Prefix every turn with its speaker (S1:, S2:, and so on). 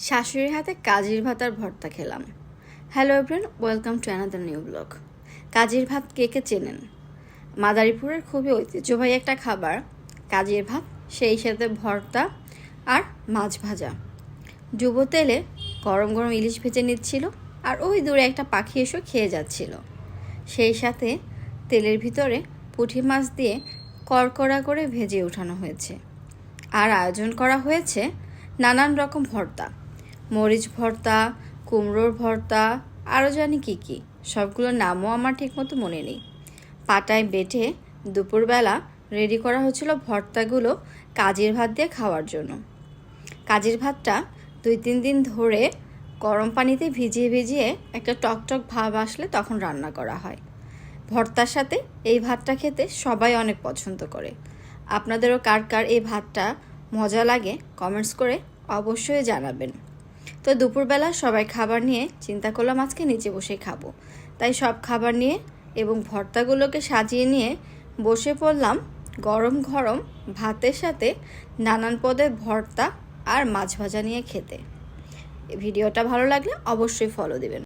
S1: শাশুড়ির হাতে কাজির ভাত আর ভর্তা খেলাম। Hello everyone, welcome to another new blog. কাজির ভাত কে কে চেনেন? মাদারীপুরের খুবই ঐতিহ্যবাহী একটা খাবার কাজির ভাত, সেই সাথে ভর্তা আর মাছ ভাজা। ডুবো তেলে গরম গরম ইলিশ ভেজে নিচ্ছিল, আর ওই দূরে একটা পাখি এসে খেয়ে যাচ্ছিল। সেই সাথে তেলের ভিতরে পুঁটি মাছ দিয়ে কড়কড়া করে ভেজে ওঠানো হয়েছে। আর আয়োজন করা হয়েছে নানান রকম ভর্তা, মরিচ ভর্তা, কুমড়োর ভর্তা, আরও জানি কি কি, সবগুলোর নামও আমার ঠিকমতো মনে নেই। পাটায় বেটে দুপুরবেলা রেডি করা হচ্ছিল ভর্তাগুলো কাজির ভাত দিয়ে খাওয়ার জন্য। কাজির ভাতটা 2-3 দিন ধরে গরম পানিতে ভিজিয়ে ভিজিয়ে একটা টকটক ভাব আসলে তখন রান্না করা হয়। ভর্তার সাথে এই ভাতটা খেতে সবাই অনেক পছন্দ করে। আপনাদেরও কার কার এই ভাতটা মজা লাগে কমেন্টস করে অবশ্যই জানাবেন। তো দুপুরবেলা সবাই খাবার নিয়ে চিন্তা করলাম আজকে নিচে বসে খাবো, তাই সব খাবার নিয়ে এবং ভর্তাগুলোকে সাজিয়ে নিয়ে বসে পড়লাম গরম গরম ভাতের সাথে নানান পদের ভর্তা আর মাছ ভাজা নিয়ে খেতে। ভিডিওটা ভালো লাগলে অবশ্যই ফলো দিবেন।